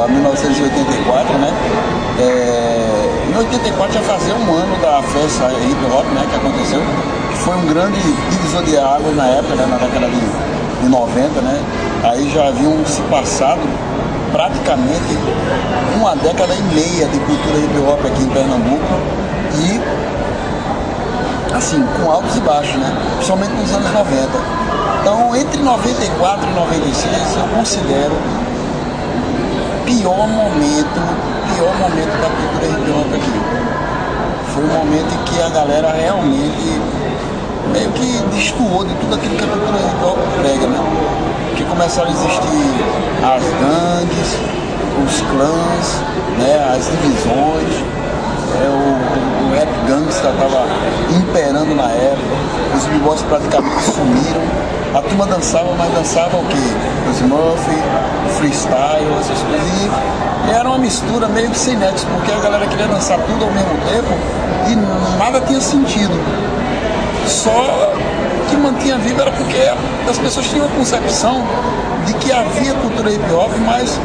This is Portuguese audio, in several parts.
1984, né? Em 84 já fazia um ano da festa hip hop, né, que aconteceu, que foi um grande divisor de águas na época, né, na década de 90, né? Aí já haviam se passado praticamente uma década e meia de cultura hip hop aqui em Pernambuco e assim, com altos e baixos, né? Principalmente nos anos 90. Então, entre 94 e 96, eu considero o pior momento da cultura hip hop aqui. Foi um momento em que a galera realmente meio que destoou de tudo aquilo que a cultura hip hop prega, né? Que começaram a existir as gangues, os clãs, né? As divisões. O rap gangsta estava imperando na época, os b-boys praticamente sumiram, a turma dançava, mas dançava o quê? O Smurf, o freestyle, essas coisas, e era uma mistura meio sem nexo, porque a galera queria dançar tudo ao mesmo tempo e nada tinha sentido. Só que mantinha viva era porque as pessoas tinham a concepção de que havia cultura hip hop, mas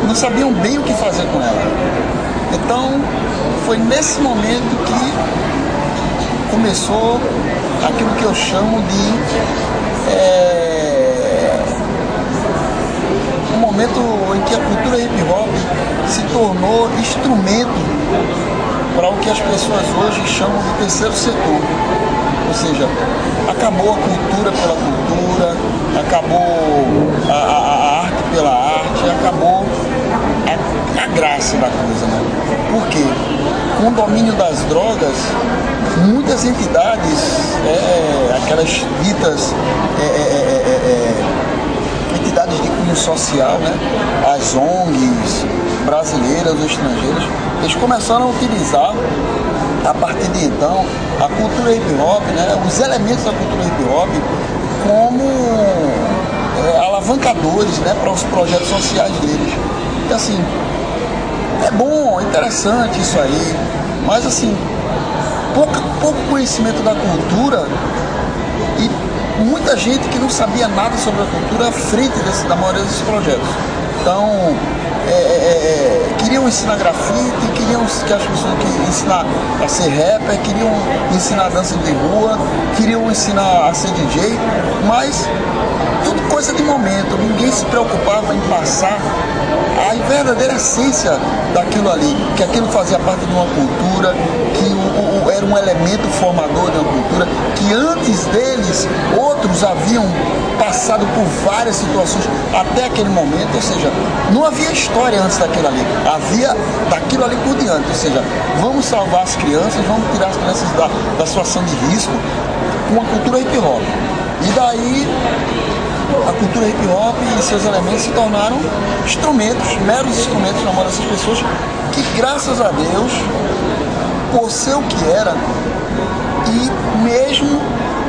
não sabiam bem o que fazer com ela. Então, foi nesse momento que começou aquilo que eu chamo de um momento em que a cultura hip hop se tornou instrumento para o que as pessoas hoje chamam de terceiro setor. Ou seja, acabou a cultura pela cultura, acabou a arte pela arte, acabou a graça da coisa, né? Por quê? Com o domínio das drogas, muitas entidades, aquelas ditas entidades de cunho social, né? As ONGs brasileiras ou estrangeiras, eles começaram a utilizar, a partir de então, a cultura hip hop, né? Os elementos da cultura hip hop como alavancadores, né? Para os projetos sociais deles. Então, assim, é bom, é interessante isso aí, mas assim, pouco conhecimento da cultura e muita gente que não sabia nada sobre a cultura à frente da maioria desses projetos. Então, queriam ensinar grafite, queriam que as pessoas que ensinar a ser rapper, queriam ensinar dança de rua, queriam ensinar a ser DJ, mas tudo coisa de momento, ninguém se preocupava em passar a verdadeira essência daquilo ali, que aquilo fazia parte de uma cultura, que era um elemento formador de uma cultura, que antes deles outros haviam passado por várias situações até aquele momento, ou seja, não havia história antes daquilo ali, havia daquilo ali por diante, ou seja, vamos salvar as crianças, vamos tirar as crianças da situação de risco com a cultura hip hop. E daí a cultura hip hop e seus elementos se tornaram instrumentos, meros instrumentos na mão dessas pessoas que, graças a Deus, por ser o que era, e mesmo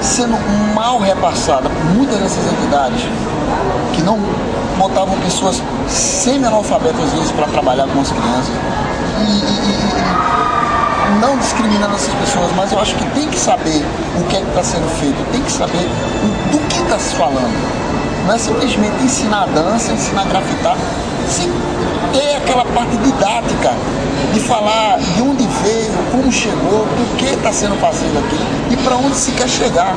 sendo mal repassada por muitas dessas entidades que não botavam pessoas semi-analfabetas às vezes para trabalhar com as crianças e não discriminando essas pessoas, mas eu acho que tem que saber o que é que está sendo feito, tem que saber do que está se falando. Não é simplesmente ensinar dança, ensinar grafitar, sem ter aquela parte didática de falar de onde veio, como chegou, por que está sendo fazido aquilo e para onde se quer chegar.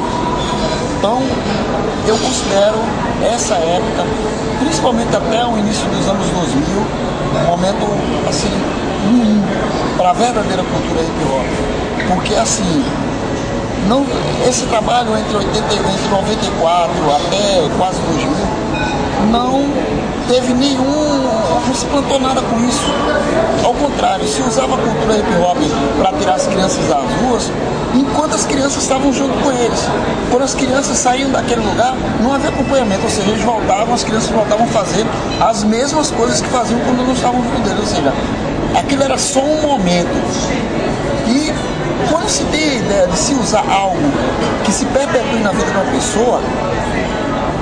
Então, eu considero essa época, principalmente até o início dos anos 2000, um momento assim, ruim para a verdadeira cultura hip hop. Porque assim, não, esse trabalho entre 94 até quase 2000 não teve não se plantou nada com isso. Ao contrário, se usava a cultura hip hop para tirar as crianças das ruas, enquanto as crianças estavam junto com eles. Quando as crianças saíam daquele lugar, não havia acompanhamento, ou seja, eles voltavam, as crianças voltavam a fazer as mesmas coisas que faziam quando não estavam junto deles, ou seja, aquilo era só um momento. E quando se tem a ideia de se usar algo que se perpetue na vida de uma pessoa,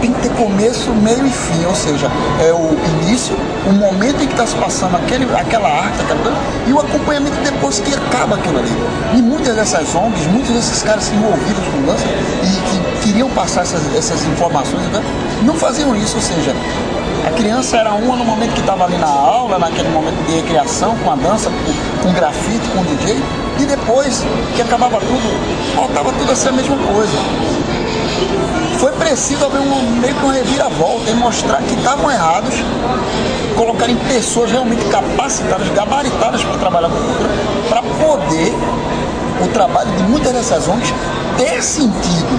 tem que ter começo, meio e fim, ou seja, é o início, o momento em que está se passando aquela arte, e o acompanhamento depois que acaba aquilo ali. E muitas dessas ONGs, muitos desses caras envolvidos com dança e que queriam passar essas informações, não faziam isso, ou seja, A criança era uma no momento que estava ali na aula, naquele momento de recreação, com a dança, com grafite, com o DJ, e depois que acabava tudo, voltava tudo a ser a mesma coisa. Foi preciso haver meio que uma reviravolta e mostrar que estavam errados, colocarem pessoas realmente capacitadas, gabaritadas para trabalhar com cultura, para poder o trabalho de muitas dessas ONGs ter sentido,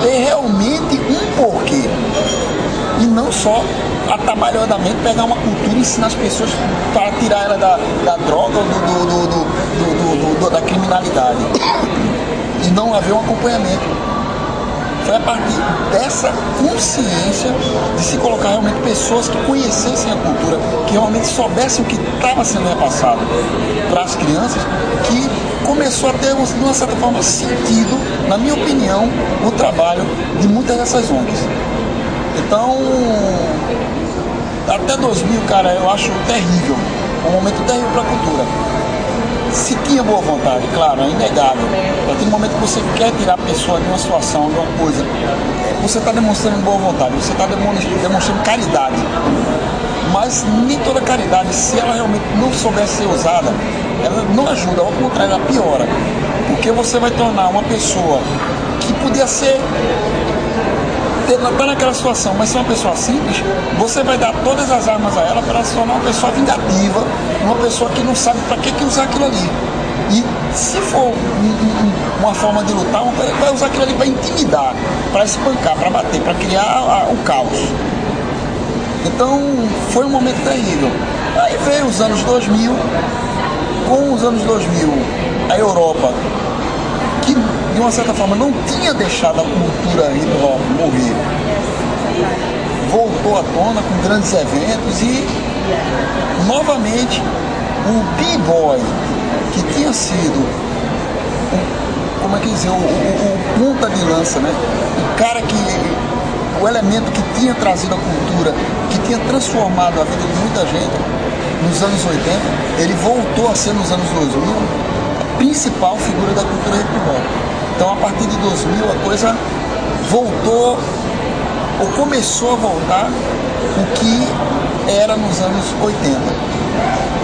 ter realmente um porquê, e não só atabalhadamente pegar uma cultura e ensinar as pessoas para tirar ela da droga ou da criminalidade, e não haver um acompanhamento. Foi a partir dessa consciência de se colocar realmente pessoas que conhecessem a cultura, que realmente soubessem o que estava sendo repassado para as crianças, que começou a ter, de uma certa forma, sentido, na minha opinião, o trabalho de muitas dessas ONGs. Então, até 2000, cara, eu acho terrível, um momento terrível para a cultura. Se tinha boa vontade, claro, é inegável. Naquele momento que você quer tirar a pessoa de uma situação, de uma coisa, você está demonstrando boa vontade, você está demonstrando caridade. Mas nem toda caridade, se ela realmente não souber ser usada, ela não ajuda, ao contrário, ela piora. Porque você vai tornar uma pessoa que podia ser, está naquela situação, mas ser uma pessoa simples, você vai dar todas as armas a ela para ela se tornar uma pessoa vingativa, uma pessoa que não sabe para que usar aquilo ali. E se for uma forma de lutar, vai usar aquilo ali para intimidar, para espancar, para bater, para criar o caos. Então foi um momento terrível. Aí veio os anos 2000, com os anos 2000, a Europa, que de uma certa forma não tinha deixado a cultura hip hop morrer, voltou à tona com grandes eventos e novamente o B-Boy, que tinha sido como é que dizer, o ponta de lança, né? O cara o elemento que tinha trazido a cultura, que tinha transformado a vida de muita gente nos anos 80, ele voltou a ser nos anos 2000 a principal figura da cultura hip hop. Então, a partir de 2000, a coisa voltou, ou começou a voltar, o que era nos anos 80.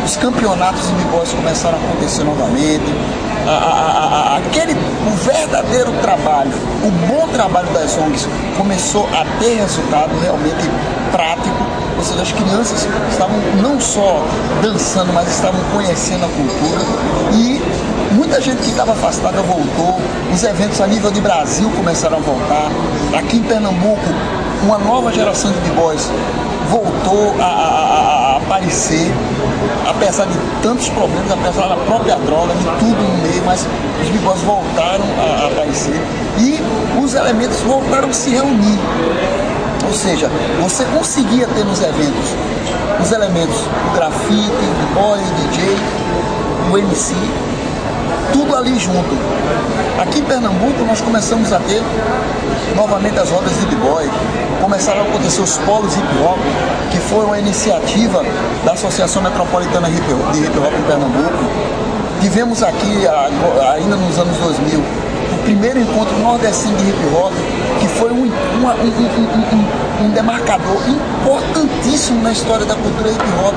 Os campeonatos de b-boys começaram a acontecer novamente, o verdadeiro trabalho, o bom trabalho das ONGs começou a ter resultado realmente prático, ou seja, as crianças estavam não só dançando, mas estavam conhecendo a cultura, e muita gente que estava afastada voltou, os eventos a nível de Brasil começaram a voltar, aqui em Pernambuco uma nova geração de b-boys voltou a aparecer, apesar de tantos problemas, apesar da própria droga, de tudo no meio, mas os b-boys voltaram a aparecer e os elementos voltaram a se reunir. Ou seja, você conseguia ter nos eventos os elementos do grafite, do boy, do DJ, do MC, tudo ali junto. Aqui em Pernambuco nós começamos a ter novamente as rodas de b-boy, começaram a acontecer os polos hip hop, que foi uma iniciativa da Associação Metropolitana de Hip Hop em Pernambuco. Tivemos aqui, ainda nos anos 2000, o primeiro encontro nordestino de hip hop, que foi um demarcador importantíssimo na história da cultura hip hop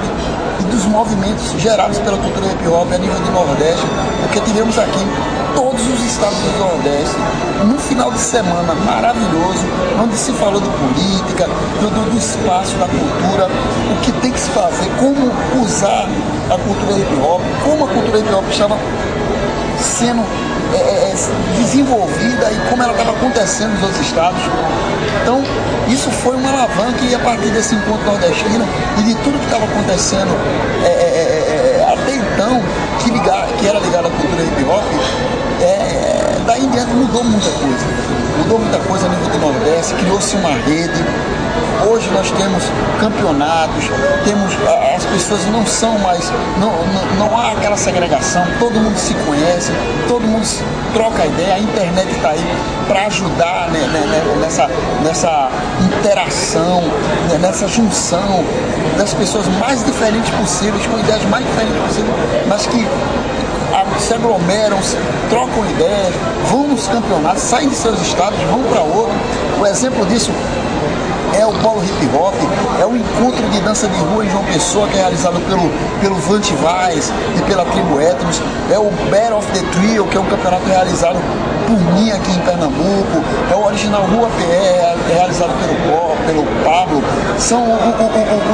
e dos movimentos gerados pela cultura hip hop a nível do Nordeste, porque tivemos aqui todos os estados do Nordeste, num final de semana maravilhoso, onde se falou de política, do espaço da cultura, o que tem que se fazer, como usar a cultura hip hop, como a cultura hip hop estava sendo desenvolvida e como ela estava acontecendo nos outros estados. Então, isso foi uma alavanca, e a partir desse encontro nordestino e de tudo que estava acontecendo até então, que era ligado à cultura hip hop, daí em diante mudou muita coisa. Mudou muita coisa a nível do Nordeste, criou-se uma rede. Hoje nós temos campeonatos, as pessoas não são mais, não há aquela segregação, todo mundo se conhece, todo mundo troca ideia, a internet está aí para ajudar, né, nessa interação, né, nessa junção das pessoas mais diferentes possíveis, com ideias mais diferentes possíveis, mas que se aglomeram, trocam ideias, vão nos campeonatos, saem de seus estados, vão para outro. O exemplo disso é o polo hip hop, é o encontro de dança de rua em João Pessoa, que é realizado pelo Vante Vaz e pela Tribo Etnos, é o Battle of the Trio, que é um campeonato realizado por mim aqui em Pernambuco, é o Original Rua PR, realizado pelo Pablo, são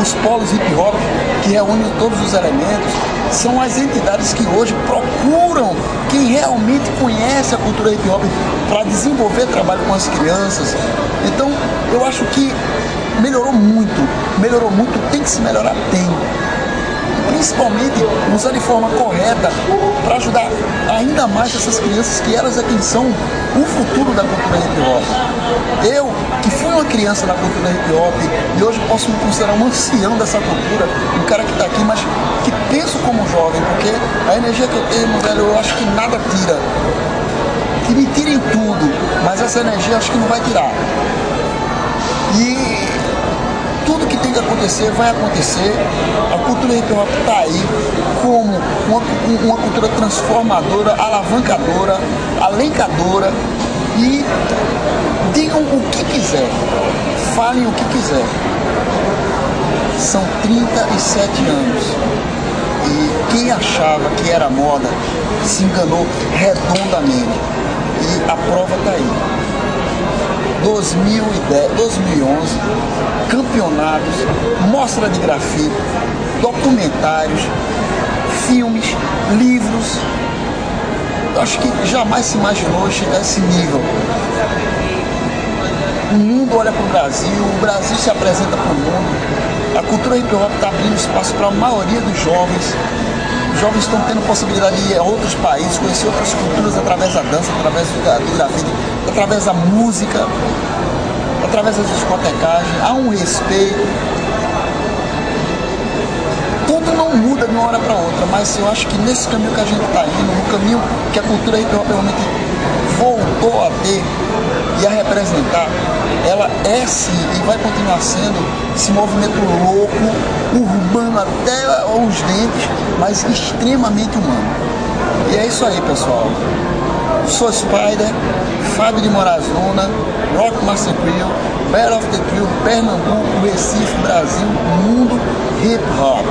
os polos hip hop que reúnem todos os elementos, são as entidades que hoje procuram quem realmente conhece a cultura hip hop para desenvolver trabalho com as crianças. Então eu acho que melhorou muito, tem que se melhorar, tem. Principalmente usar de forma correta para ajudar ainda mais essas crianças, que elas é quem são o futuro da cultura hip hop. Eu, que fui uma criança da cultura hip hop e hoje posso me considerar um ancião dessa cultura, um cara que está aqui, mas que penso como jovem, porque a energia que eu tenho, velho, eu acho que nada tira. Que me tirem tudo, mas essa energia eu acho que não vai tirar. E tudo que tem que acontecer, vai acontecer. A cultura hip hop está aí como uma cultura transformadora, alavancadora, alencadora. E digam o que quiser, falem o que quiser. São 37 anos. E quem achava que era moda se enganou redondamente. E a prova está aí. 2010, 2011, campeonatos, mostra de grafite, documentários, filmes, livros. Eu acho que jamais se imaginou chegar a esse nível. O mundo olha para o Brasil se apresenta para o mundo. A cultura hip hop está abrindo espaço para a maioria dos jovens. Os jovens estão tendo possibilidade de ir a outros países, conhecer outras culturas através da dança, através do grafite, através da música, através da discotecagem. Há um respeito. Tudo não muda de uma hora para outra, mas eu acho que nesse caminho que a gente está indo, no caminho que a cultura hip hop realmente voltou a ter e a representar, ela é sim e vai continuar sendo esse movimento louco, urbano até os dentes, mas extremamente humano. E é isso aí, pessoal. Sou Spider, Fábio de Moraes Luna, Rock Master Crew, Battle of the Trio, Pernambuco, Recife, Brasil, mundo hip hop.